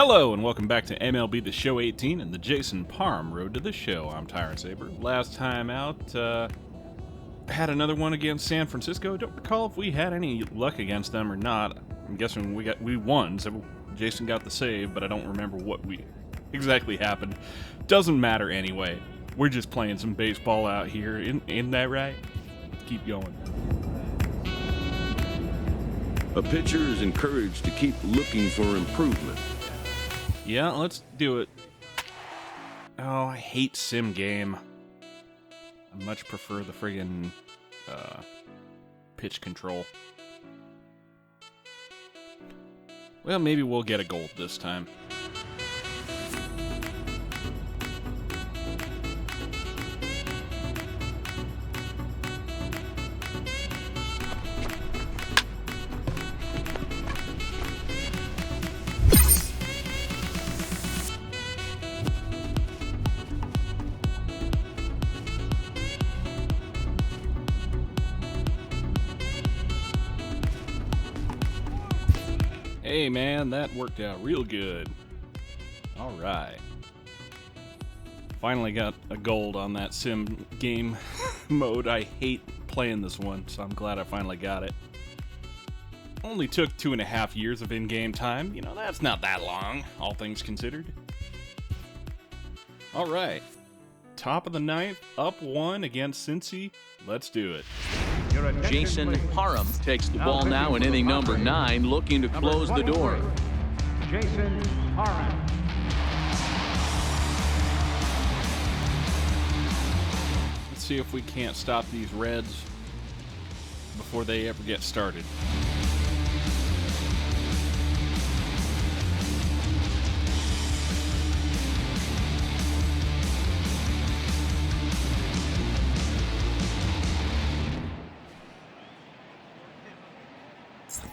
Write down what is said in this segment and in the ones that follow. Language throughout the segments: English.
Hello and welcome back to MLB The Show 18 and the Jason Parham Road to the Show. I'm Tyrant Saber. Last time out, had another one against San Francisco. Don't recall if we had any luck against them or not. I'm guessing we won, so Jason got the save, but I don't remember what exactly happened. Doesn't matter anyway. We're just playing some baseball out here. Isn't that right? Keep going. A pitcher is encouraged to keep looking for improvement. Yeah, let's do it. Oh, I hate sim game. I much prefer the friggin' pitch control. Well, maybe we'll get a gold this time. Hey man, that worked out real good. Alright. Finally got a gold on that sim game mode. I hate playing this one, so I'm glad I finally got it. Only took 2.5 years of in-game time. You know, that's not that long, all things considered. Alright. Top of the ninth, up 1 against Cincy. Let's do it. Jason Parham takes the ball now in inning number 9, looking to close the door. Jason Parham. Let's see if we can't stop these Reds before they ever get started.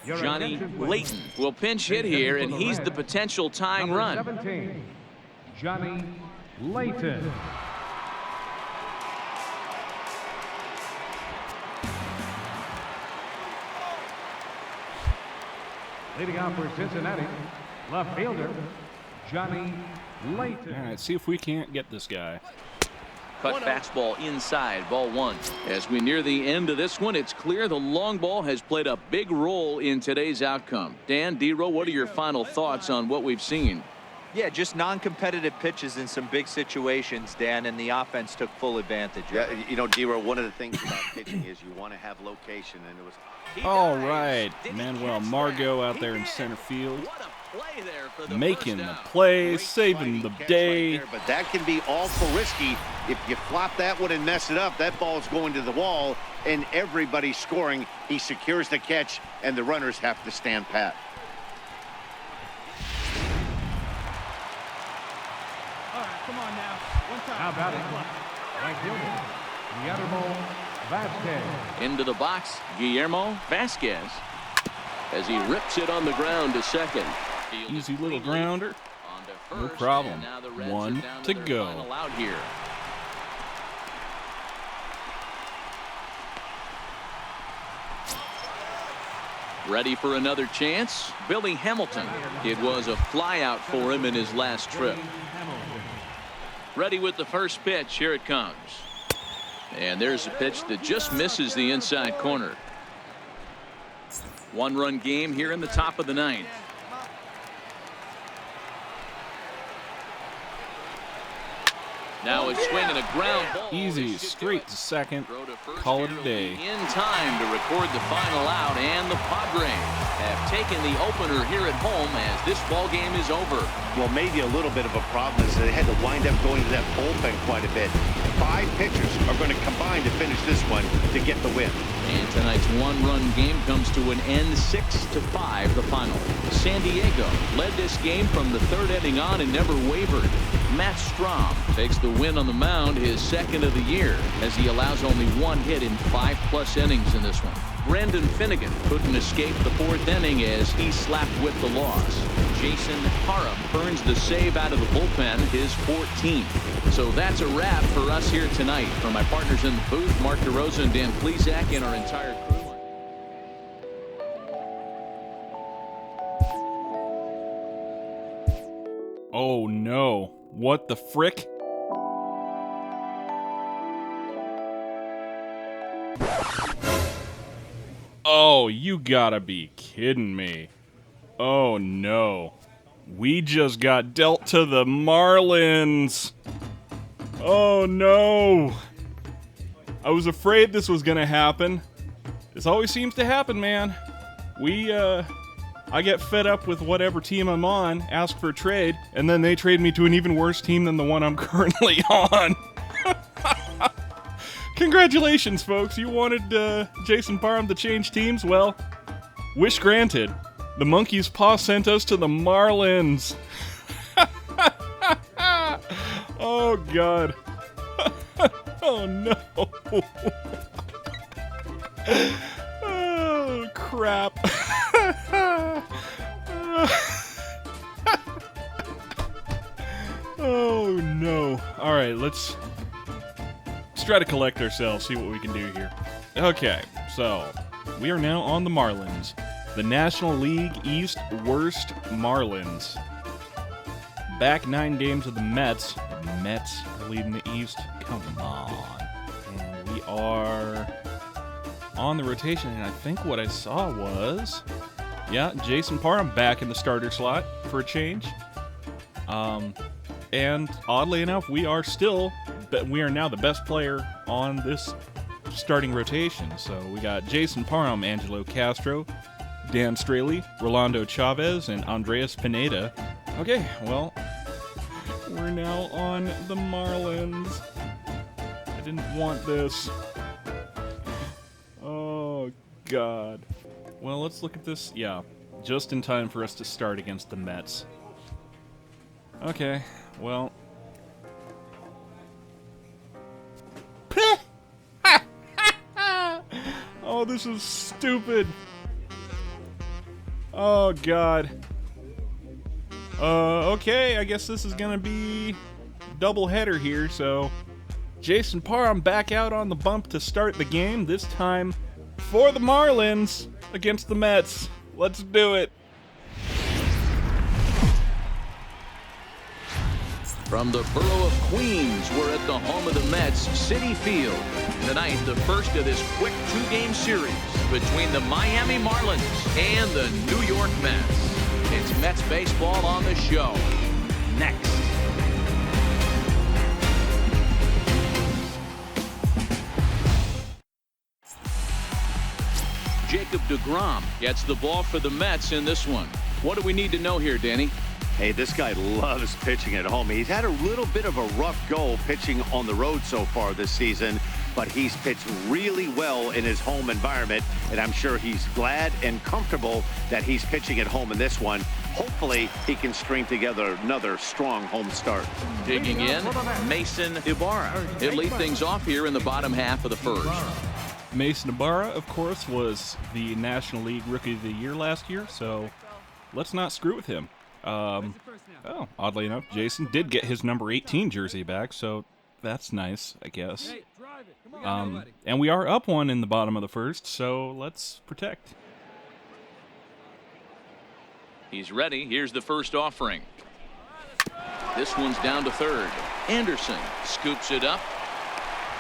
Johnny Layton will pinch hit here, and he's the potential tying run. 17, Johnny Layton. Leading out for Cincinnati, left fielder, Johnny Layton. All right, see if we can't get this guy. Cut fastball inside, ball 1. As we near the end of this one, it's clear the long ball has played a big role in today's outcome. Dan, D-Row, what are your final thoughts on what we've seen? Yeah, just non-competitive pitches in some big situations, Dan, and the offense took full advantage. Yeah, you know, D-Row, one of the things about pitching is you want to have location, and it was... All right, Manuel Margot out there in center field. Making the play, saving the day. Right, but that can be awful risky. If you flop that one and mess it up, that ball's going to the wall, and everybody's scoring. He secures the catch, and the runners have to stand pat. All right, come on now. One time. How about it? Right fielder, Guillermo Vasquez. Into the box, Guillermo Vasquez, as he rips it on the ground to second. Easy little grounder. No problem. 1 to go. Out here. Ready for another chance? Billy Hamilton. It was a flyout for him in his last trip. Ready with the first pitch. Here it comes. And there's a pitch that just misses the inside corner. 1-run game here in the top of the 9th. Now it's swinging a ground ball. Easy, straight to second. Call it a day. In time to record the final out, and the Padres have taken the opener here at home as this ball game is over. Well, maybe a little bit of a problem is they had to wind up going to that bullpen quite a bit. 5 pitchers are going to combine to finish this one to get the win. And tonight's 1-run game comes to an end, 6-5 the final. San Diego led this game from the 3rd inning on and never wavered. Matt Strahm takes the win on the mound, his 2nd of the year, as he allows only 1 hit in 5+ innings in this one. Brandon Finnegan couldn't escape the 4th inning as he slapped with the loss. Jason Parham earns the save out of the bullpen, his 14th. So that's a wrap for us here tonight. For my partners in the booth, Mark DeRosa and Dan Plesac, and our entire crew. no. What the frick? Oh, you gotta be kidding me. Oh no. We just got dealt to the Marlins. Oh no. I was afraid this was gonna happen. This always seems to happen, man. I get fed up with whatever team I'm on, ask for a trade, and then they trade me to an even worse team than the one I'm currently on. Congratulations, folks. You wanted Jason Parham to change teams? Well, wish granted. The monkey's paw sent us to the Marlins. Oh, God. Oh, no. Oh, crap. Oh, no. All right, let's try to collect ourselves, see what we can do here. Okay, so we are now on the Marlins. The National League East worst Marlins. Back 9 games of the Mets. The Mets are leading the East. Come on. And we are on the rotation, and I think what I saw was, yeah, Jason Parham back in the starter slot for a change. And oddly enough, we are now the best player on this starting rotation. So we got Jason Parham, Angelo Castro, Dan Straley, Rolando Chavez, and Andreas Pineda. Okay, well, we're now on the Marlins. I didn't want this. Oh, God. Well, let's look at this. Yeah, just in time for us to start against the Mets. Okay, well. Oh, this is stupid. Oh, God. Okay, I guess this is gonna be doubleheader here, so Jason Parham back out on the bump to start the game, this time for the Marlins against the Mets. Let's do it. From the borough of Queens, we're at the home of the Mets, Citi Field. Tonight, the first of this quick 2-game series between the Miami Marlins and the New York Mets. It's Mets baseball on the show. Next. Jacob deGrom gets the ball for the Mets in this one. What do we need to know here, Danny? Hey, this guy loves pitching at home. He's had a little bit of a rough go pitching on the road so far this season, but he's pitched really well in his home environment, and I'm sure he's glad and comfortable that he's pitching at home in this one. Hopefully, he can string together another strong home start. Digging in, Mason Ibarra. He'll lead things off here in the bottom half of the first. Mason Ibarra, of course, was the National League Rookie of the Year last year, so let's not screw with him. Oh, oddly enough, Jason did get his number 18 jersey back, so that's nice, I guess. And we are up 1 in the bottom of the first, so let's protect. He's ready. Here's the first offering. This one's down to third. Anderson scoops it up.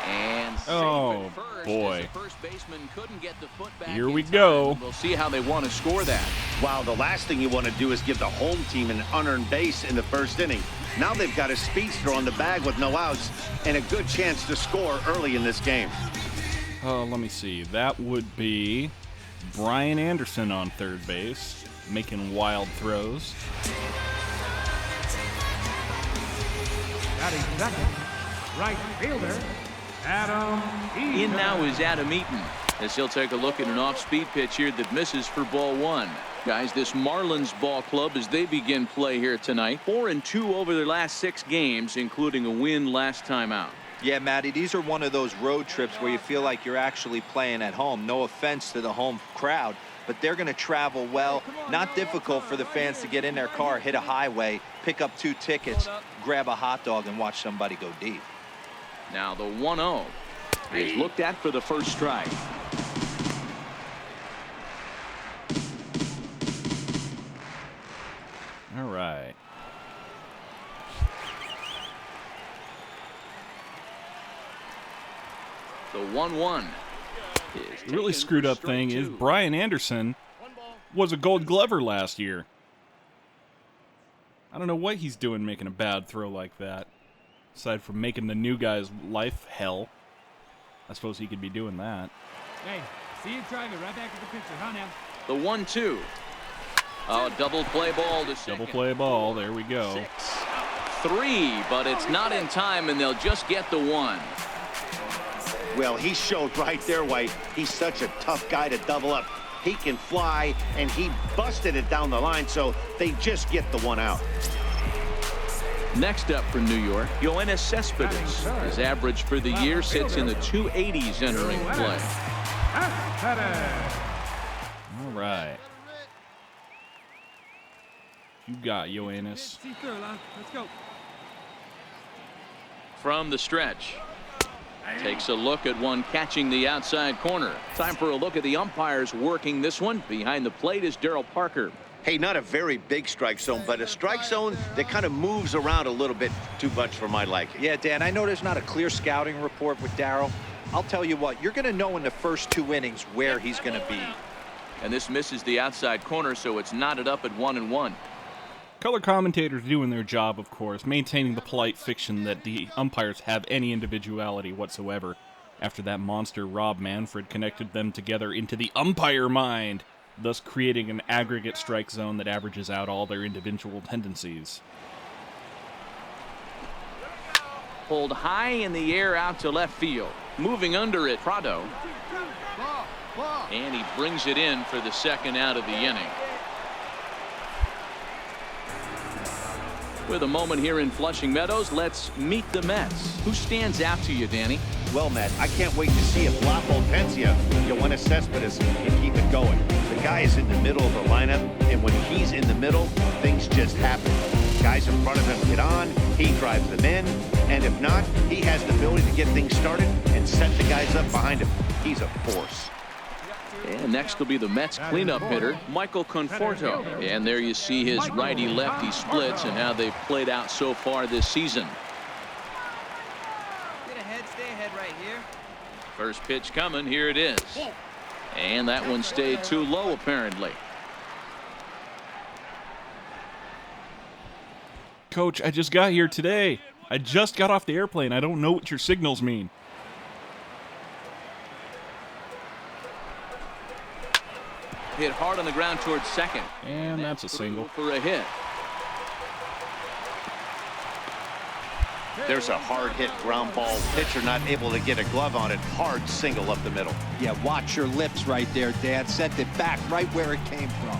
And oh, boy. The first baseman couldn't get the foot back. Here we go. We'll see how they want to score that. Wow, the last thing you want to do is give the home team an unearned base in the first inning. Now they've got a speedster on the bag with no outs and a good chance to score early in this game. Oh, let me see. That would be Brian Anderson on third base, making wild throws. Batting second, right fielder, Adam Eaton. In now is Adam Eaton, as he'll take a look at an off-speed pitch here that misses for ball 1. Guys, this Marlins ball club, as they begin play here tonight, 4-2 over their last 6 games, including a win last time out. Yeah, Matty, these are one of those road trips where you feel like you're actually playing at home. No offense to the home crowd, but they're going to travel well. Not difficult for the fans to get in their car, hit a highway, pick up 2 tickets, grab a hot dog, and watch somebody go deep. Now the 1-0 is looked at for the first strike. All right. The 1-1. The really screwed up thing is Brian Anderson was a Gold Glover last year. I don't know what he's doing making a bad throw like that. Aside from making the new guy's life hell. I suppose he could be doing that. Hey, see you drive it right back to the pitcher, huh now? The 1-2. Oh, double play ball to second. Double play ball, there we go. 6-3, but it's not in time, and they'll just get the 1. Well, he showed right there why he's such a tough guy to double up. He can fly, and he busted it down the line, so they just get the 1 out. Next up for New York, Yoenis Cespedes. His average for the year sits in the 280s entering play. All right. You got Yoenis. Let's go. From the stretch. Takes a look at one catching the outside corner. Time for a look at the umpires working this one. Behind the plate is Darryl Parker. Hey, not a very big strike zone, but a strike zone that kind of moves around a little bit too much for my liking. Yeah, Dan, I know there's not a clear scouting report with Darryl. I'll tell you what, you're going to know in the first 2 innings where he's going to be. And this misses the outside corner, so it's knotted up at 1-1. Color commentators doing their job, of course, maintaining the polite fiction that the umpires have any individuality whatsoever. After that monster Rob Manfred connected them together into the umpire mind, thus creating an aggregate strike zone that averages out all their individual tendencies. Pulled high in the air out to left field. Moving under it, Prado. And he brings it in for the second out of the inning. With a moment here in Flushing Meadows, let's meet the Mets. Who stands out to you, Danny? Well, Matt, I can't wait to see if La Potencia, Yoenis Cespedes, can keep it going. The guy is in the middle of the lineup, and when he's in the middle, things just happen. Guys in front of him get on, he drives them in, and if not, he has the ability to get things started and set the guys up behind him. He's a force. And next will be the Mets cleanup hitter, Michael Conforto. And there you see his righty-lefty splits and how they've played out so far this season. Get ahead, stay ahead right here. First pitch coming, here it is. And that one stayed too low, apparently. Coach, I just got here today. I just got off the airplane. I don't know what your signals mean. Hit hard on the ground towards second. And that's a single. For a hit. There's a hard hit ground ball. Pitcher not able to get a glove on it. Hard single up the middle. Yeah, watch your lips right there, Dad. Sent it back right where it came from.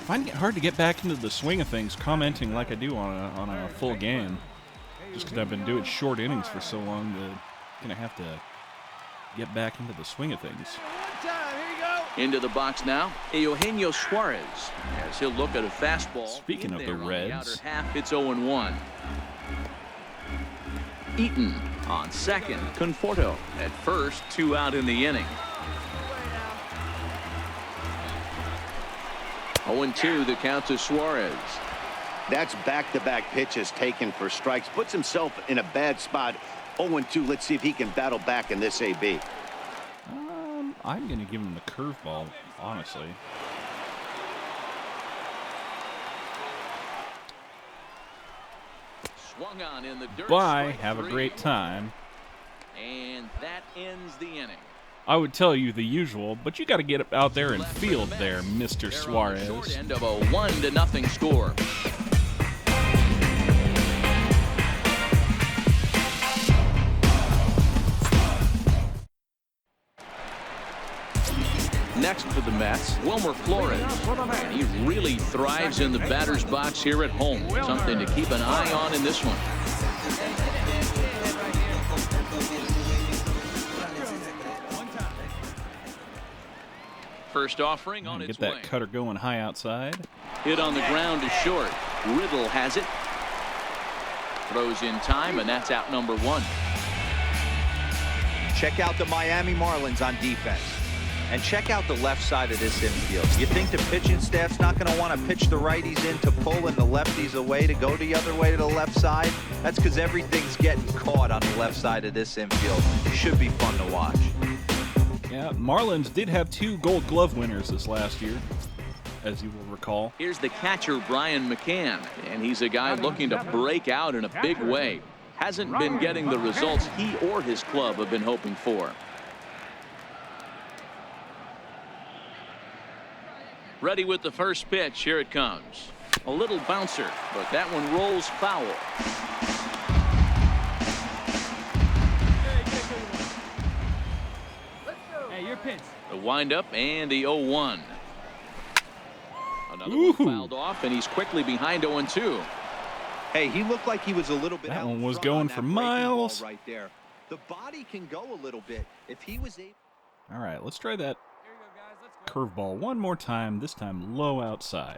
Finding it hard to get back into the swing of things, commenting like I do on a full game. Just because I've been doing short innings for so long, I'm going to have to get back into the swing of things. Into the box now, Eugenio Suarez, as he'll look at a fastball. Speaking of the Reds, Reds, the outer half, it's 0-1. Eaton on second, Conforto at first, 2 out in the inning. 0-2 the count to Suarez. That's back-to-back pitches taken for strikes. Puts himself in a bad spot. 0-2. Let's see if he can battle back in this AB. I'm going to give him the curveball, honestly. Swung on in the dirt. Bye. Have a great time. And that ends the inning. I would tell you the usual, but you got to get out there and field there, Mr. Suarez. Short end of a 1-0 score. Next for the Mets, Wilmer Flores. And he really thrives in the batter's box here at home. Something to keep an eye on in this one. First offering on its way. Get that cutter going high outside. Hit on the ground is short. Riddle has it. Throws in time, and that's out number 1. Check out the Miami Marlins on defense. And check out the left side of this infield. You think the pitching staff's not going to want to pitch the righties in to pull and the lefties away to go the other way to the left side? That's because everything's getting caught on the left side of this infield. Should be fun to watch. Yeah, Marlins did have 2 Gold Glove winners this last year, as you will recall. Here's the catcher, Brian McCann, and he's a guy looking to break out in a big way. Hasn't been getting the results he or his club have been hoping for. Ready with the first pitch. Here it comes. A little bouncer, but that one rolls foul. Hey, your pitch. The windup and the 0-1. Another one fouled off, and he's quickly behind 0-2. Hey, he looked like he was a little bit. That one was going for miles. Right there. The body can go a little bit if he was able. All right, let's try that curveball one more time, this time low outside.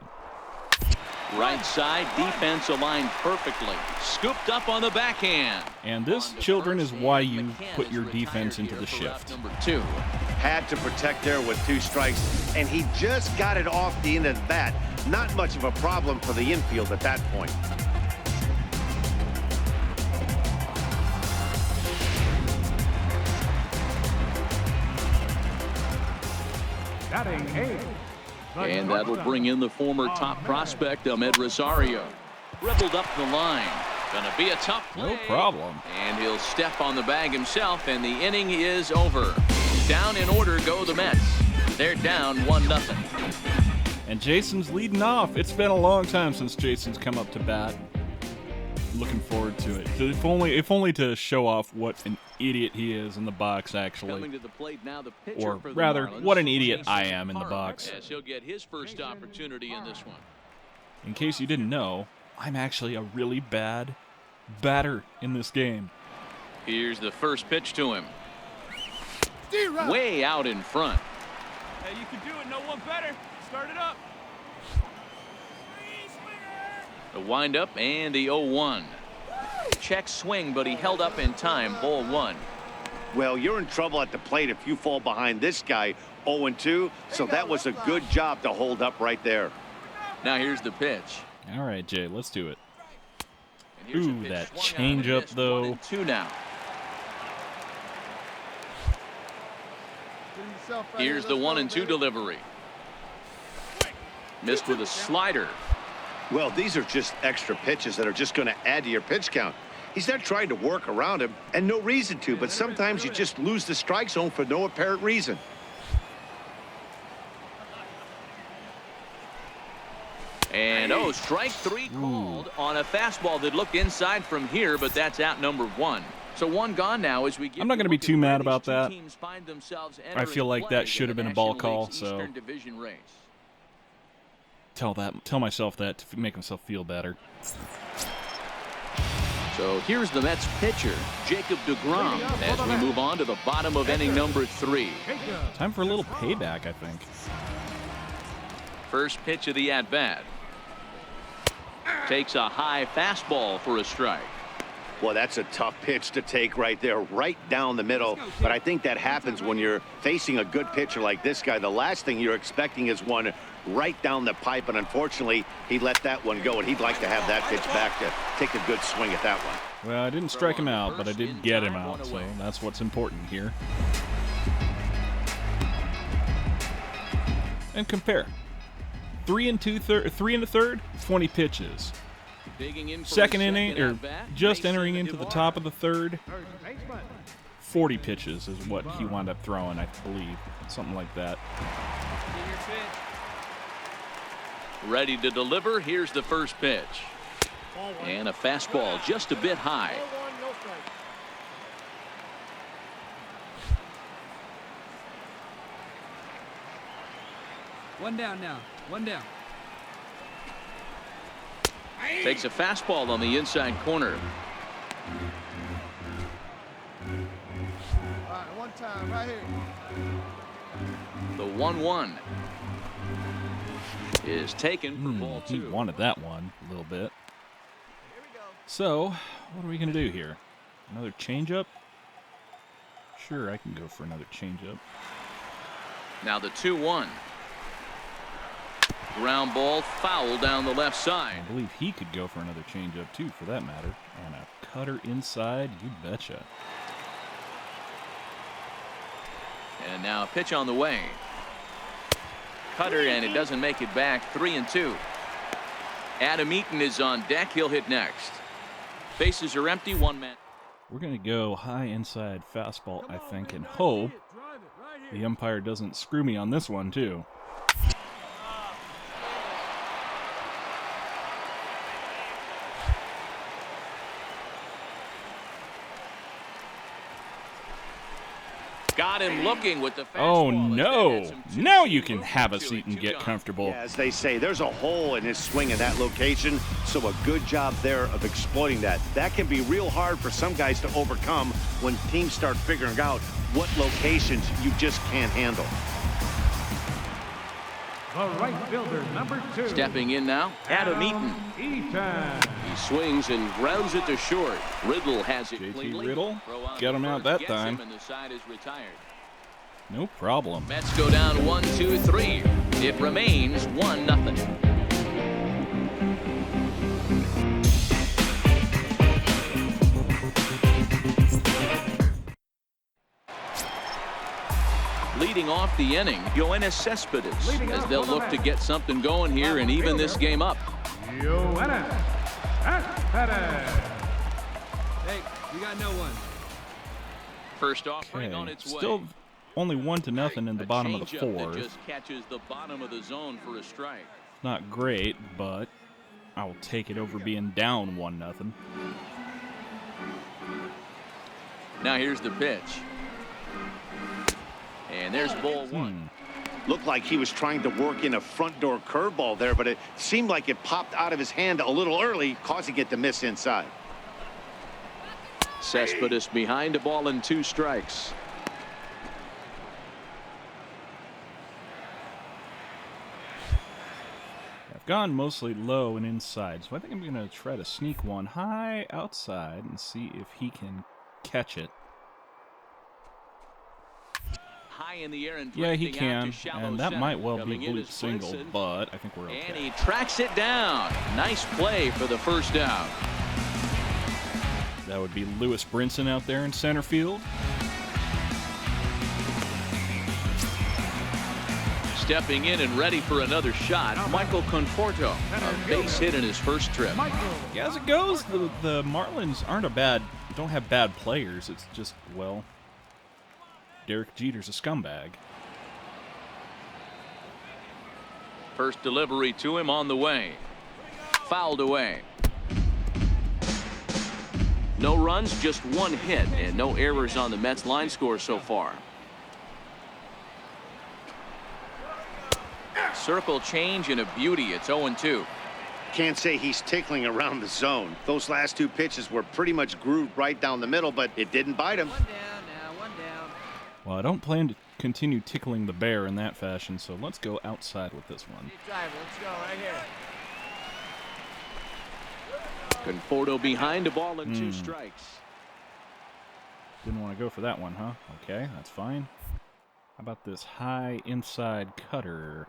Right side, defense aligned perfectly. Scooped up on the backhand. And this, children, is why you put your defense into the shift. Number 2. Had to protect there with 2 strikes, and he just got it off the end of the bat. Not much of a problem for the infield at that point. Batting 8. And that'll bring in the former top prospect, Ahmed Rosario. Dribbled up the line. Gonna be a tough play. No problem. And he'll step on the bag himself, and the inning is over. Down in order go the Mets. They're down 1-0. And Jason's leading off. It's been a long time since Jason's come up to bat. Looking forward to it. If only to show off what an idiot he is in the box, actually. Coming to the plate now, the pitcher Or for the rather, Marlins, what an idiot Jason I am in the Parham. box. Yes, he'll get his first opportunity in this one. In case you didn't know, I'm actually a really bad batter in this game. Here's the first pitch to him. Way out in front. Hey, you can do it. No one better. Start it up. The windup and the 0-1. Check swing, but he held up in time. Ball 1. Well, you're in trouble at the plate if you fall behind this guy 0-2, so that was a good job to hold up right there. Now here's the pitch. All right, Jay, let's do it. And here's a Ooh, pitch that swung out change and up, missed. though. 1-2 now. Here's the 1-2 delivery. Missed with a slider. Well, these are just extra pitches that are just going to add to your pitch count. He's not trying to work around him, and no reason to, but sometimes you just lose the strike zone for no apparent reason. And strike 3 called on a fastball that looked inside from here, but that's out number 1. So 1 gone now as we get. I'm not going to be too mad about that. I feel like that should have been a ball call, so tell myself that to make myself feel better. So here's the Mets pitcher, Jacob deGrom, as we move on to the bottom of inning number 3. Time for a little payback, I think. First pitch of the at-bat. Takes a high fastball for a strike. Well, that's a tough pitch to take right there, right down the middle. But I think that happens when you're facing a good pitcher like this guy. The last thing you're expecting is one right down the pipe, and unfortunately, he let that one go, and he'd like to have that pitch back to take a good swing at that one. Well, I didn't strike him out, but I did get him out, so that's what's important here. And compare. 3 1/3, 20 pitches. Second inning, or just entering into the top of the third, 40 pitches is what he wound up throwing, I believe. Something like that. Ready to deliver. Here's the first pitch. And a fastball just a bit high. One down now. One down. Takes a fastball on the inside corner. All right, one time right here. The 1-1 is taken for ball 2. He wanted that one a little bit. So, what are we going to do here? Another changeup? Sure, I can go for another changeup. Now the 2-1. Ground ball foul down the left side. I believe he could go for another changeup too, for that matter. And a cutter inside, you betcha. And now a pitch on the way. Cutter, and it doesn't make it back. 3-2. Adam Eaton is on deck. He'll hit next. Bases are empty. One man. We're going to go high inside fastball, I think, and hope the umpire doesn't screw me on this one, too. Got him looking with the fastball. Oh, no. Now you can have a seat and get comfortable. Yeah, as they say, there's a hole in his swing in that location, so a good job there of exploiting that. That can be real hard for some guys to overcome when teams start figuring out what locations you just can't handle. The right fielder, number 2. Stepping in now, Adam Eaton. He swings and grounds it to short. Riddle has it JT cleanly. Riddle, got him out that time. And the side is retired. No problem. Mets go down 1-2-3. It remains 1-0. Leading off the inning, Yoenis Cespedes, as they'll look to get something going here and even this game up. Yoenis Cespedes. Hey, we got no one. First offering on Okay, its way. still only 1-0 in the bottom of the Changeup that fourth. just catches the bottom of the zone for a strike. Not great, but I'll take it over being down 1-0. Now here's the pitch. And there's ball one. Looked like he was trying to work in a front door curveball there, but it seemed like it popped out of his hand a little early, causing it to miss inside. Cespedes behind a ball and 2 strikes. I've gone mostly low and inside, so I think I'm going to try to sneak one high outside and see if he can catch it. High in the air and Yeah, he drifting out can, to shallow and that center. might well Coming be a in glute is single, Brinson. but I think we're okay. And he tracks it down. Nice play for the first down. That would be Lewis Brinson out there in center field. Stepping in and ready for another shot, Michael Conforto. A base hit in his first trip. Yeah, as it goes, the Marlins don't have bad players. It's just, well, Derek Jeter's a scumbag. First delivery to him on the way. Fouled away. No runs, just 1 hit, and no errors on the Mets line score so far. Circle change and a beauty. It's 0-2. Can't say he's tickling around the zone. Those last 2 pitches were pretty much grooved right down the middle, but it didn't bite him. 1 down now, 1 down. Well, I don't plan to continue tickling the bear in that fashion, so let's go outside with this one. Deep driver, let's go right here. Conforto behind a ball and 2 strikes. Didn't want to go for that one, huh? Okay, that's fine. How about this high inside cutter?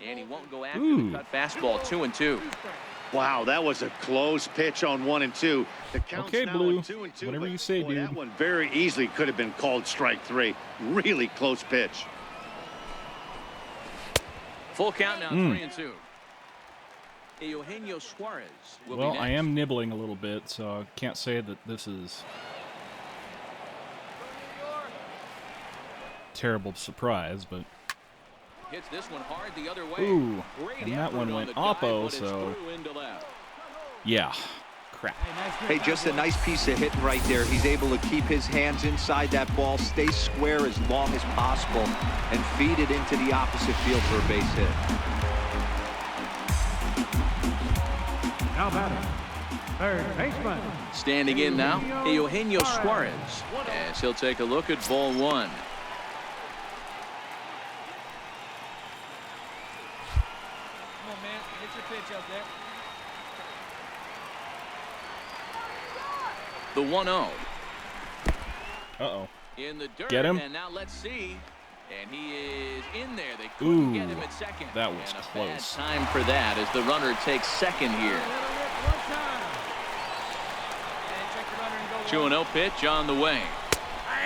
And he won't go after the cut fastball. 2-2. Wow, that was a close pitch on 1 and 2. The count's Okay, now Blue. at 2 and 2. Whatever but you say, boy, dude. That one very easily could have been called strike 3. Really close pitch. Full count now. 3-2. Eugenio Suarez will be Well, next. I am nibbling a little bit, so I can't say that this is terrible surprise, but Hits this one hard the other way. ooh, Great and that effort one on went the dive, oppo, but it's so through into left. yeah, crap. Hey, just a nice piece of hitting right there. He's able to keep his hands inside that ball, stay square as long as possible, and feed it into the opposite field for a base hit. Now batting, third baseman. Standing in now, Eugenio Suarez, as he'll take a look at ball 1. Come on, man. Get your pitch up there. The 1-0. Uh-oh. In the dirt, Get him. and now let's see. And he is in there. They couldn't get him at second. That was and close. A bad time for that as the runner takes second here. 2-0 pitch on the way.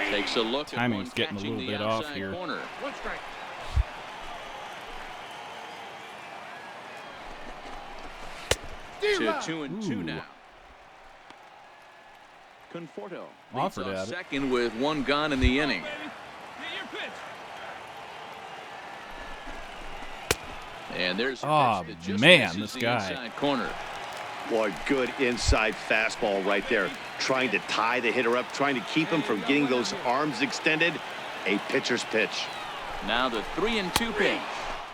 Takes a look. Timing's getting a little bit off here. Corner. 2-2 now. Conforto Offered leads off at it. second with one gone in the inning. And there's a pitch that just misses this the guy. inside corner. Boy, good inside fastball right there. Trying to tie the hitter up, trying to keep him from getting those arms extended. A pitcher's pitch. Now the 3-2 pitch.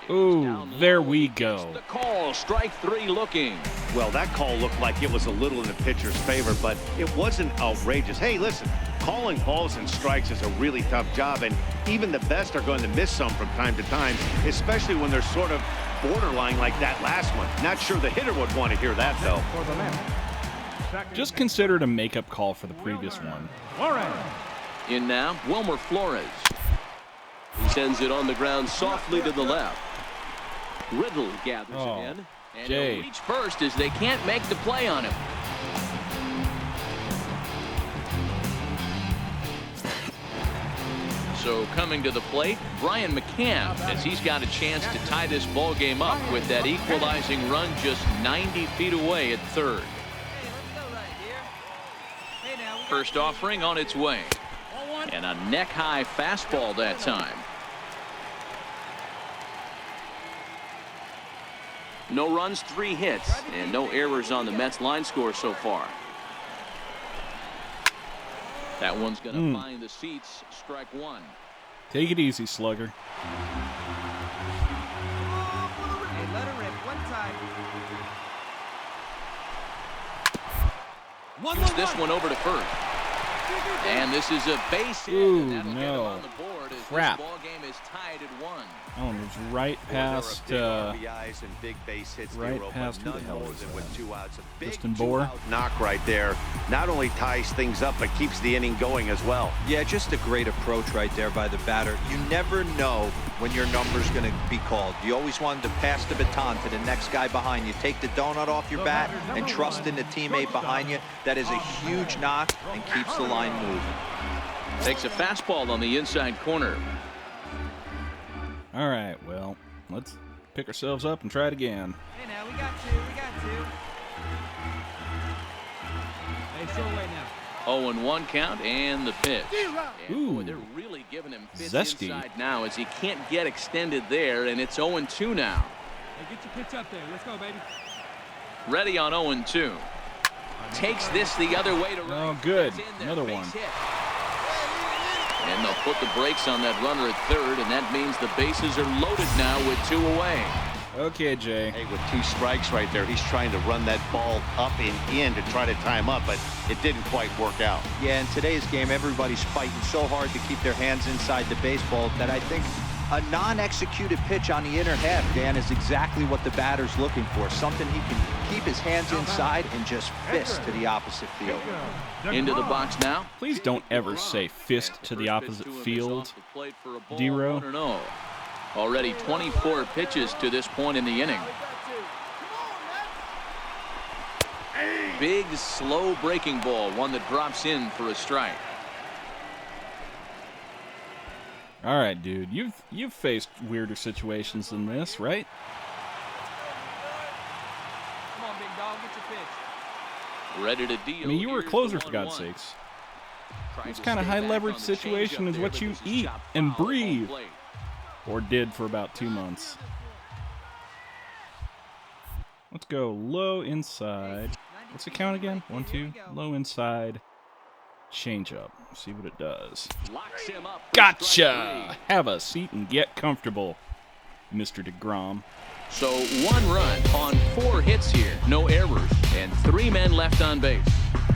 Ooh, there we go. The call, strike three looking. Well, that call looked like it was a little in the pitcher's favor, but it wasn't outrageous. Hey, listen, calling balls and strikes is a really tough job, and even the best are going to miss some from time to time, especially when they're sort of borderline like that last one. Not sure the hitter would want to hear that, though. Just consider it a makeup call for the previous one. In now, Wilmer Flores. He sends it on the ground softly to the left. Riddle gathers it in. And Jay. he'll reach first as they can't make the play on him. So coming to the plate, Brian McCann, as he's got a chance to tie this ball game up with that equalizing run just 90 feet away at third. First offering on its way. And a neck-high fastball that time. No runs, 3 hits, and no errors on the Mets line score so far. That one's going to find the seats. Strike one. Take it easy, slugger. Hey, let her rip one time. This one over to first. And this is a base hit. Ooh, and that'll get him no. on the board as Crap. this ball game is tied at 1. That one was right past, RBIs and big base hits, right Nero, past but who the hell none more is than that? with 2 outs. A big Justin Bohr? 2-out knock right there. Not only ties things up, but keeps the inning going as well. Yeah, just a great approach right there by the batter. You never know when your number's going to be called. You always wanted to pass the baton to the next guy behind you. Take the donut off your bat and trust in the teammate behind you. That is a huge knock and keeps the line moving. Takes a fastball on the inside corner. All right, well, let's pick ourselves up and try it again. Hey, now, we got 2. We got 2. Hey, still away now. 0-1 count and the pitch. And Ooh. boy, they're really giving him fits Zesty. inside now as he can't get extended there, and it's 0-2 now. Hey, get your pitch up there. Let's go, baby. Ready on 0-2. Takes this the other way to right. Oh, good. It's in there. Another Base one. hit. And they'll put the brakes on that runner at third, and that means the bases are loaded now with 2 away. Okay, Jay. Hey, with 2 strikes right there, he's trying to run that ball up and in to try to tie him up, but it didn't quite work out. Yeah, in today's game, everybody's fighting so hard to keep their hands inside the baseball that I think a non-executed pitch on the inner half, Dan, is exactly what the batter's looking for. Something he can keep his hands inside and just fist to the opposite field. Into the box now. Please don't ever say fist to the opposite field, D-Row. 1-0. Already 24 pitches to this point in the inning. Big, slow breaking ball, one that drops in for a strike. All right, dude. You've faced weirder situations than this, right? Come on, big dog. Get your pitch. Ready to deal. I mean, you were a Here's closer, the for God's 1-1. sakes. Tried This to kind of stay back high-leverage on the situation changeup is there, what but you this is eat chopped and foul at home breathe. plate. Or did for about 2 months. Let's go low inside. What's the count again? 1, 2. Low inside. Change up. See what it does. Locks him up for strike Gotcha! 3. Have a seat and get comfortable, Mr. DeGrom. So 1 run on 4 hits here, no errors, and 3 men left on base.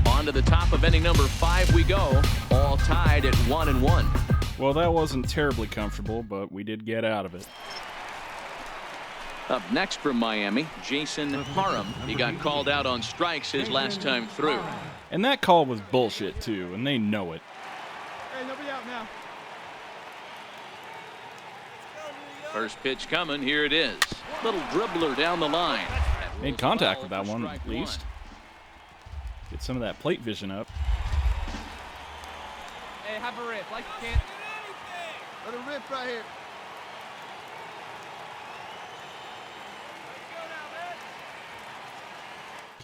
On to the top of inning number 5 we go, all tied at 1-1. Well, that wasn't terribly comfortable, but we did get out of it. Up next from Miami, Jason Parham. He got called out on strikes his last time through. And that call was bullshit, too, and they know it. Hey, nobody out now. First pitch coming. Here it is. Little dribbler down the line. Made contact with that one, at least. Get some of that plate vision up. Hey, have a rip. Like you can't. Let it rip right here.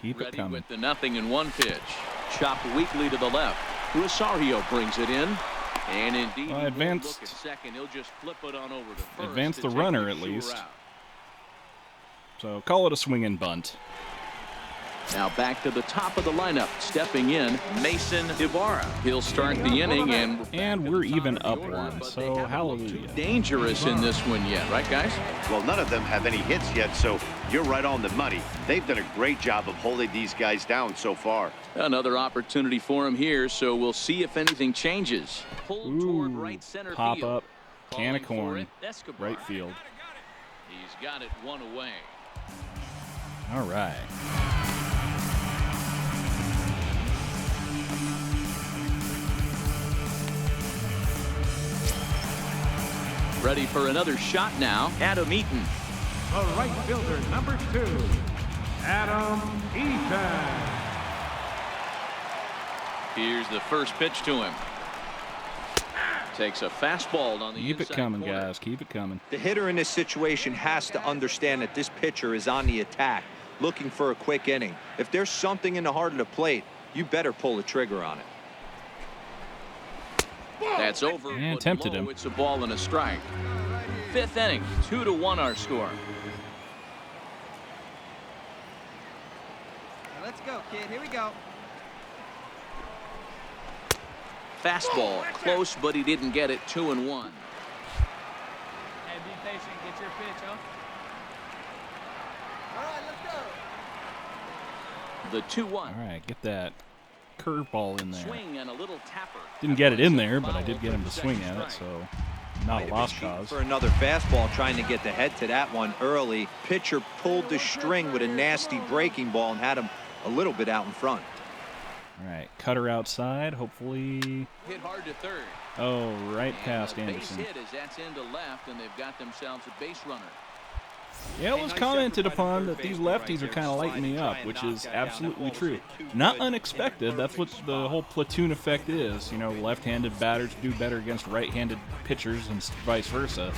Keep it Ready coming. with the 0-1 pitch. Chopped weakly to the left. Rosario brings it in. And indeed, Well, he won't advanced- look at second. He'll just flip it on over to first. Advance to the take runner, the at sure least. out. So call it a swing and bunt. Now back to the top of the lineup. Stepping in, Mason Ibarra. He'll start the inning, And we're even up one, so hallelujah. Dangerous in this one yet, right, guys? Well, none of them have any hits yet, so you're right on the money. They've done a great job of holding these guys down so far. Another opportunity for him here, so we'll see if anything changes. Pulled toward right center Pop field. up, can of Calling for corn, it, Escobar. right field. He's got it one away. All right. Ready for another shot now. Adam Eaton. The right fielder, number 2, Adam Eaton. Here's the first pitch to him. Takes a fastball on the Keep it inside coming, corner. guys. Keep it coming. The hitter in this situation has to understand that this pitcher is on the attack, looking for a quick inning. If there's something in the heart of the plate, you better pull the trigger on it. That's over. And but tempted low. him. It's a ball and a strike. 5th inning, 2-1 our score. Now let's go, kid. Here we go. Fastball close, but he didn't get it. 2-1. Hey, be patient. Get your pitch, huh? All right, let's go. The 2-1. All right, get that curveball in there. Swing and a little tapper. Didn't get it in there, but I did get him to swing at it, so not a lost Shooting cause. for another fastball, trying to get the head to that one early. Pitcher pulled the string with a nasty breaking ball and had him a little bit out in front. All right, cutter outside, hopefully. Hit hard to third. Oh, right And past the Anderson. Base hit as that's into left, and they've got themselves a base runner. Yeah, it was commented upon that these lefties are kind of lighting me up, which is absolutely true. Not unexpected. That's what the whole platoon effect is. You know, left-handed batters do better against right-handed pitchers and vice versa.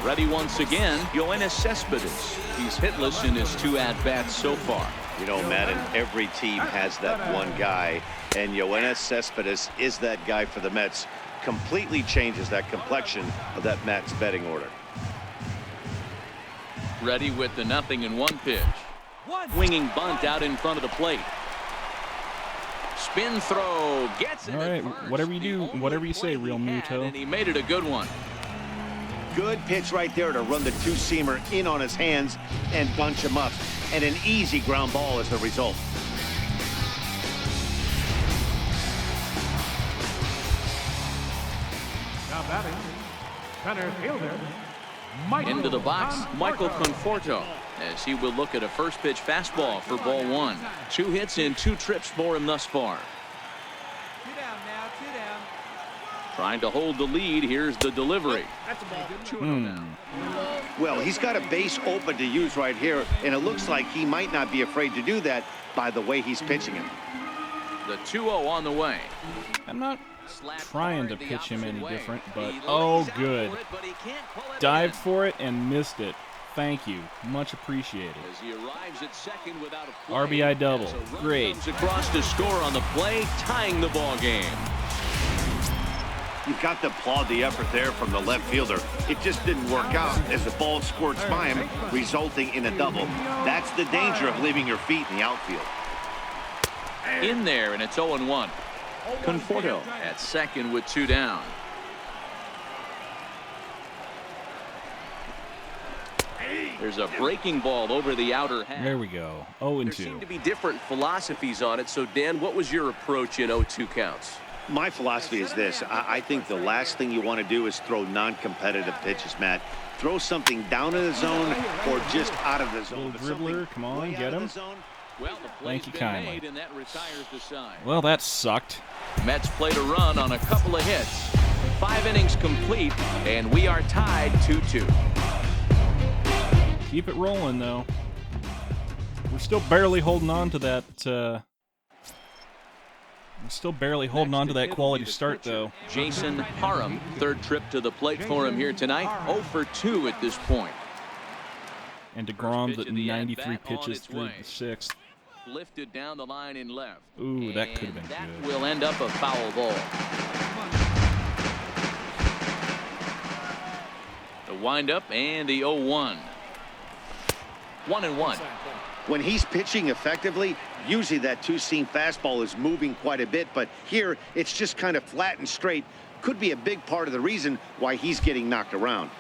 Ready once again, Yoenis Cespedes. He's hitless in his 2 at-bats so far. You know, Madden, every team has that one guy, and Yoenis Cespedes is that guy for the Mets. Completely changes that complexion of that Mets betting order. Ready with the 0-1 pitch. Winging bunt out in front of the plate. Spin throw. Gets it. All right, whatever you do, whatever you say, Real Muto. And he made it a good one. Good pitch right there to run the 2-seamer in on his hands and bunch him up. And an easy ground ball is the result. Now batting, center fielder, Michael Into the box, Michael Conforto, as he will look at a first pitch fastball for ball 1. 2 hits in 2 trips for him thus far. 2 down now. 2 down. Trying to hold the lead. Here's the delivery. That's a ball. 2-0 now. Well, he's got a base open to use right here, and it looks like he might not be afraid to do that by the way he's pitching him. The 2-0 on the way. I'm not trying to pitch him any different, but He oh, lays out good. for it, but he can't pull it Dived in. for it and missed it. Thank you. Much appreciated. As he arrives at second without a play. RBI double. As a run Great. comes across to score on the play, tying the ball game. You've got to applaud the effort there from the left fielder. It just didn't work out as the ball squirts by him, resulting in a double. That's the danger of leaving your feet in the outfield. In there, and it's 0-1. Conforto at second with 2 down. There's a breaking ball over the outer half. There we go. There 0-2. seem to be different philosophies on it. So, Dan, what was your approach in 0-2 counts? My philosophy is this. I think the last thing you want to do is throw non-competitive pitches, Matt. Throw something down in the zone or just out of the zone. Little dribbler, come on, Way get out of him. the zone, Well, the play's Thank you been kindly. made, and that retires the side. Well, that sucked. Mets played a run on a couple of hits. 5 innings complete, and we are tied 2-2. Keep it rolling, though. We're still barely holding on to that. We're still barely holding on to that quality start, though. Jason Parham, third trip to the plate for him here tonight. 0 for 2 at this point. And DeGrom's at 93 pitches through the 6th. Lifted down the line in left. Ooh, that could have been that good. Will end up a foul ball. The windup and the 0-1. 1-1. When he's pitching effectively, usually that two-seam fastball is moving quite a bit, but here it's just kind of flat and straight. Could be a big part of the reason why he's getting knocked around.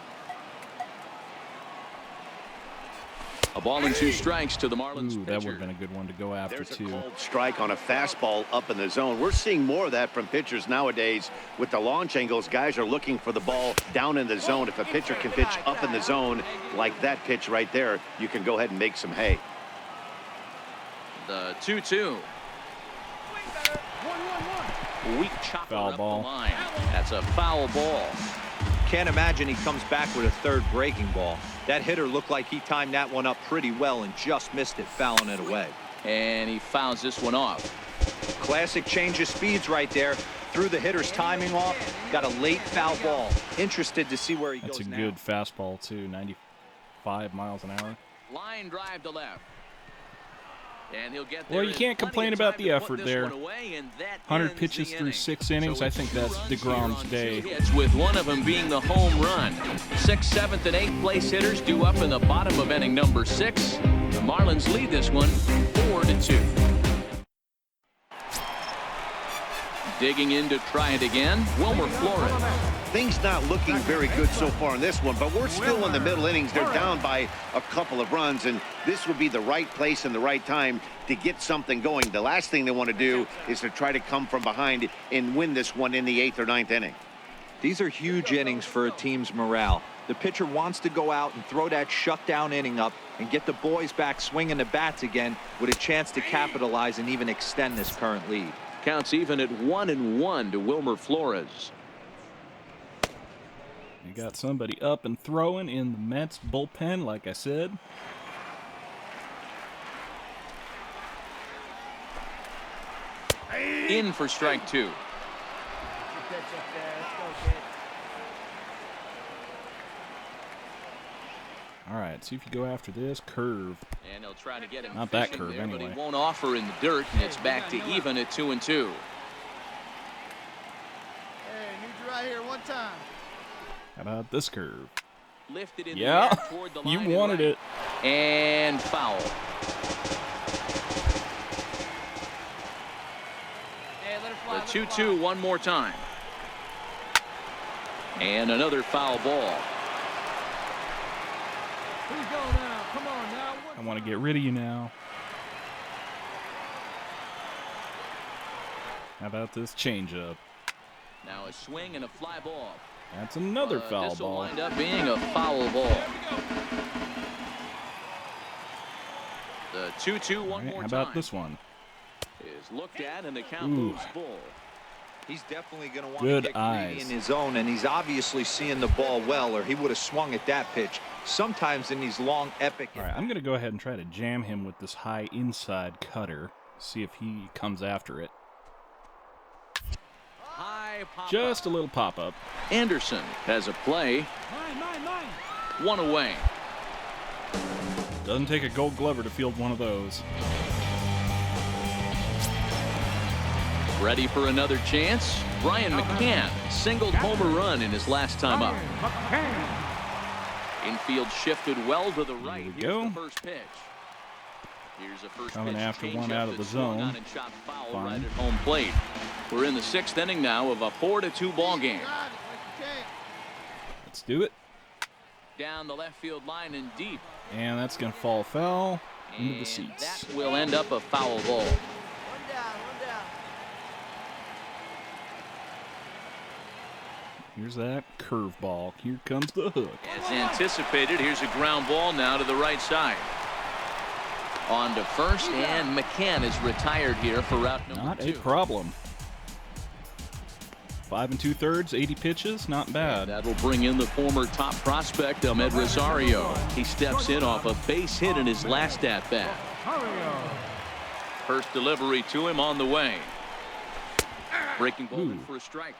A ball and 2 strikes to the Marlins. Ooh, that would have been a good one to go after, There's too. a cold strike on a fastball up in the zone. We're seeing more of that from pitchers nowadays. With the launch angles, guys are looking for the ball down in the zone. If a pitcher can pitch up in the zone like that pitch right there, you can go ahead and make some hay. The 2-2. Weak chopper Foul up ball. the line. That's a foul ball. Can't imagine he comes back with a third breaking ball. That hitter looked like he timed that one up pretty well and just missed it, fouling it away. And he fouls this one off. Classic change of speeds right there. Threw the hitter's timing off. Got a late foul ball. Interested to see where he That's goes now. a good fastball, too. 95 miles an hour. Line drive to left. And he'll get there. Well, you can't complain about the effort there. 100 pitches the through inning. 6 innings. I think that's DeGrom's day. Hits, with one of them being the home run. 6th, 7th, and 8th place hitters due up in the bottom of inning number 6. The Marlins lead this one 4-2. Digging in to try it again, Wilmer Flores. Things not looking very good so far in this one, but we're still in the middle innings. They're down by a couple of runs, and this would be the right place and the right time to get something going. The last thing they want to do is to try to come from behind and win this one in the 8th or 9th inning. These are huge innings for a team's morale. The pitcher wants to go out and throw that shutdown inning up and get the boys back swinging the bats again with a chance to capitalize and even extend this current lead. Counts even at 1-1 to Wilmer Flores. You got somebody up and throwing in the Mets bullpen, like I said. In for strike 2. All right, see if you go after this curve. And he'll try to get him Not that fishing curve, there, but anyway. he won't offer in the dirt, and it's back to even at 2-2. Hey, need you right here one time. How about this curve? Lifted in Yeah, the air toward the you line wanted and it. right. And foul. The 2-2 one more time. And another foul ball. Who's going now? Come on now. I want to get rid of you now. How about this changeup? Now a swing and a fly ball. That's another foul This will ball. wind up being a foul ball. The 2-2 All one right, more how time. about this one? Is looked at and the count Ooh. moves full. He's definitely going to want Good to get greedy eyes. in his zone, and he's obviously seeing the ball well, or he would have swung at that pitch. Sometimes in these long, epic... All right, I'm going to go ahead and try to jam him with this high inside cutter. See if he comes after it. High pop Just a up. little pop-up. Anderson has a play. Mine. One away. Doesn't take a gold glover to field one of those. Ready for another chance? Brian McCann singled homer run in his last time up. Infield shifted well to the right. we Here's go. the first pitch. Here's a first Coming pitch after change one up out of the that swung zone. on and shot foul Fine. right at home plate. We're in the 6th inning now of a 4-2 ball game. Got it like you can. Let's do it. Down the left field line and deep. And that's going to fall foul into the And seats. that will end up a foul ball. One down. Here's that curveball. Here comes the hook. As anticipated, here's a ground ball now to the right side. On to first, and McCann is retired here for route number Not 2. a problem. 5 2/3, 80 pitches, not bad. That'll bring in the former top prospect, Ahmed Rosario. He steps in off a base hit in his last at-bat. First delivery to him on the way. Breaking ball in for a strike.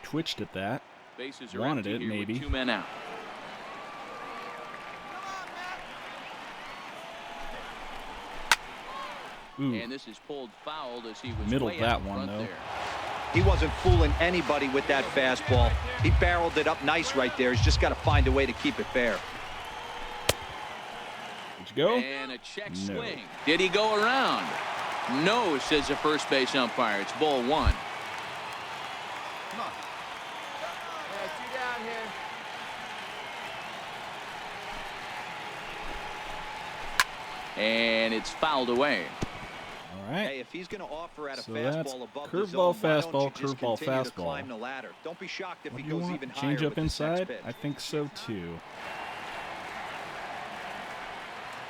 Twitched at that. Bases are Wanted empty it, here with maybe. 2 men out. Ooh. And this is pulled foul as he was Middled way that out one, front though. there. He wasn't fooling anybody with that fastball. He barreled it up nice right there. He's just got to find a way to keep it fair. Did you go? And a check No. swing. Did he go around? No, says the first base umpire. It's ball 1. Come on. Yeah, 2 down here. And it's fouled away. All right. Hey, if he's going to offer at a So that's fastball above the curveball, zone, why don't fastball, you just curveball, continue to fastball. climb the ladder? Don't be shocked if What he do you goes want? even higher Change up with this next inside? pitch. I think so too.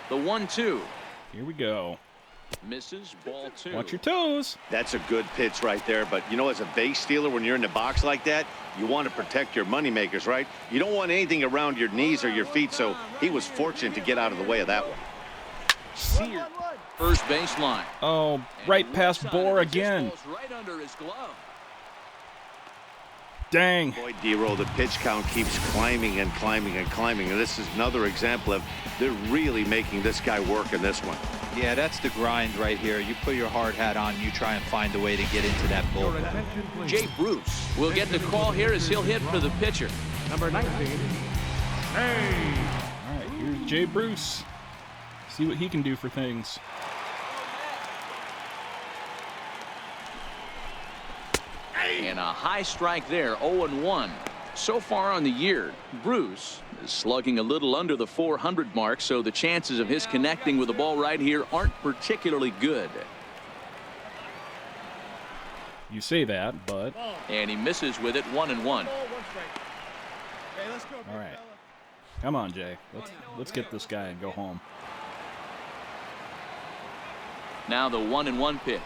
The 1-2. Here we go. Misses, ball 2. Watch your toes. That's a good pitch right there. But, you know, as a base stealer, when you're in the box like that, you want to protect your moneymakers, right? You don't want anything around your knees or your feet, so he was fortunate to get out of the way of that one. Seared. First baseline. Oh, right past Bohr again. Right under his glove. Dang. Boy, D-Roll, the pitch count keeps climbing and climbing and climbing. And this is another example of they're really making this guy work in this one. Yeah, that's the grind right here. You put your hard hat on, you try and find a way to get into that bullpen. Jay Bruce will get the call here as he'll hit for the pitcher. Number 19. Hey. All right, here's Jay Bruce. See what he can do for things. And a high strike there, 0-1. So far on the year, Bruce is slugging a little under the 400 mark, so the chances of his connecting with the ball right here aren't particularly good. You say that, but And he misses with it, 1-1. Hey, let's go, big all right. fella. Come on, Jay. Let's get this guy and go home. Now the 1-1 pitch.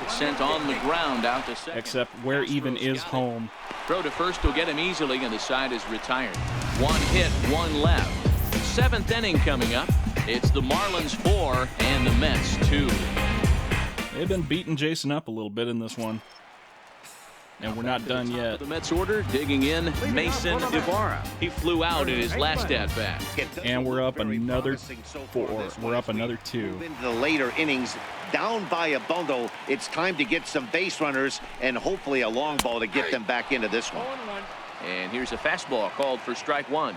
It's sent on the ground out to second. Except where even is home? Throw to first will get him easily, and the side is retired. 1 hit, 1 left. 7th inning coming up. It's the Marlins 4 and the Mets 2. They've been beating Jason up a little bit in this one. And we're not done yet. The Mets order, digging in Mason Ibarra. He flew out in his last at-bat. And we're up another 4. We're up another 2. Into the later innings, down by a bundle. It's time to get some base runners and hopefully a long ball to get them back into this one. And here's a fastball called for strike 1.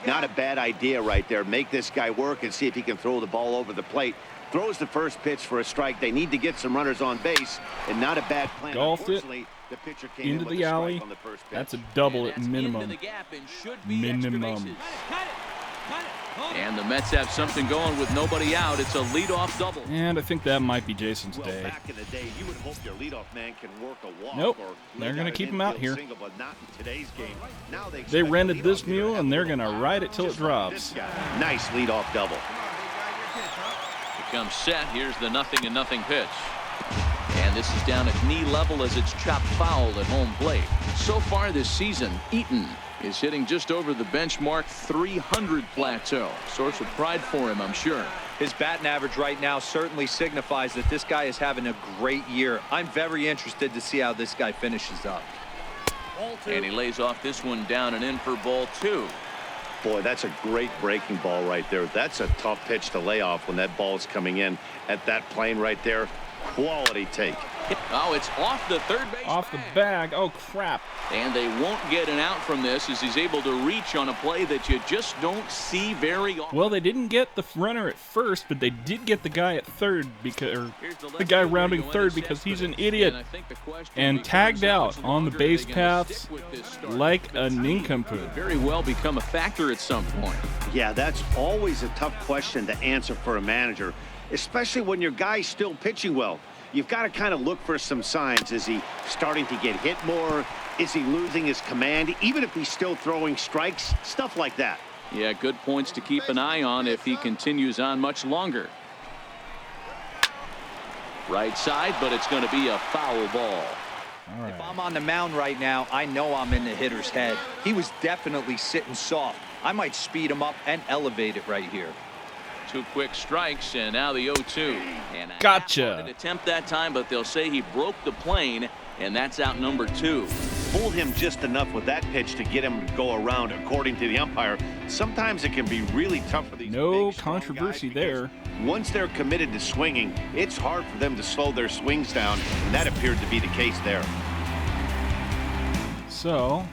Not a bad idea right there. Make this guy work and see if he can throw the ball over the plate. Throws the first pitch for a strike. They need to get some runners on base, and not a bad plan. Golfed it the pitcher came into in with the a strike alley. on the first pitch. That's a double at Into minimum. the gap and should be extra Minimum. bases. And the Mets have something going with nobody out. It's a leadoff double. And I think that might be Jason's Well, day. back in the day, you would hope your leadoff man can work a walk. Nope. Or They're lick gonna out keep an him out infield here. single, but not in today's game. Now they They expect rented the this leadoff man to mule, have and a they're little going to pop, ride it till it just like this drops. guy. Nice leadoff double. Becomes set. Here's the 0-0 pitch. And this is down at knee level as it's chopped foul at home plate. So far this season, Eaton is hitting just over the benchmark 300 plateau. Source of pride for him, I'm sure. His batting average right now certainly signifies that this guy is having a great year. I'm very interested to see how this guy finishes up. And he lays off this one down and in for ball 2. Boy, that's a great breaking ball right there. That's a tough pitch to lay off when that ball is coming in at that plane right there. Quality take. Oh, it's off the third base Off the bag. Oh, crap. And they won't get an out from this as he's able to reach on a play that you just don't see very often. Well, they didn't get the runner at first, but they did get the guy at third because, or the guy rounding third because he's an idiot and tagged out on the base paths like a nincompoop. Very well become a factor at some point. Yeah, that's always a tough question to answer for a manager, especially when your guy's still pitching well. You've got to kind of look for some signs. Is he starting to get hit more? Is he losing his command? Even if he's still throwing strikes, stuff like that. Yeah, good points to keep an eye on if he continues on much longer. Right side, but it's going to be a foul ball. All right. If I'm on the mound right now, I know I'm in the hitter's head. He was definitely sitting soft. I might speed him up and elevate it right here. 2 quick strikes, and now the 0-2. And a Gotcha. half-hearted attempt that time, but they'll say he broke the plane, and that's out number 2. Fooled him just enough with that pitch to get him to go around, according to the umpire. Sometimes it can be really tough for these No big, strong controversy guys because there. Once they're committed to swinging, it's hard for them to slow their swings down, and that appeared to be the case there. So,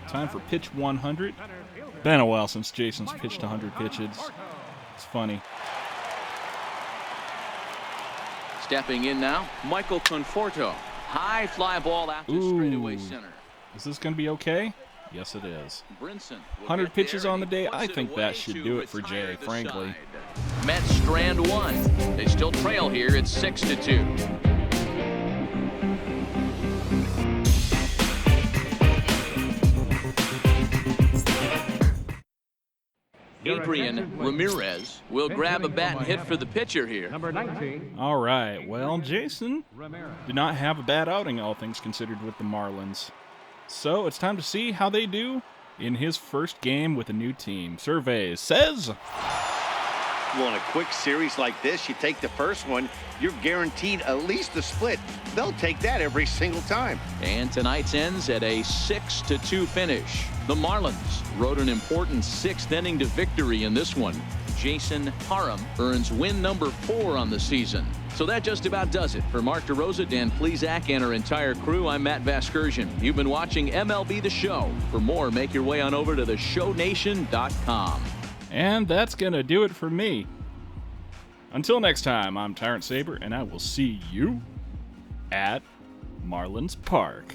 time for pitch 100. Been a while since Jason's pitched 100 pitches. It's funny. Stepping in now, Michael Conforto. High fly ball out to straightaway center. Is this going to be okay? Yes, it is. Brinson 100 pitches on the day. I think that should do it for Jay, frankly. Mets strand 1. They still trail here. It's 6-2. Adrian Ramirez will grab a bat and hit for the pitcher here. Number 19. All right. Well, Jason did not have a bad outing, all things considered, with the Marlins. So it's time to see how they do in his first game with a new team. Survey says... Well, in a quick series like this, you take the first one, you're guaranteed at least a split. They'll take that every single time. And tonight's ends at a 6-2 finish. The Marlins rode an important 6th inning to victory in this one. Jason Parham earns win number 4 on the season. So that just about does it. For Mark DeRosa, Dan Plesac, and our entire crew, I'm Matt Vasgersian. You've been watching MLB The Show. For more, make your way on over to theshownation.com. And that's going to do it for me. Until next time, I'm Tyrant Saber, and I will see you at Marlins Park.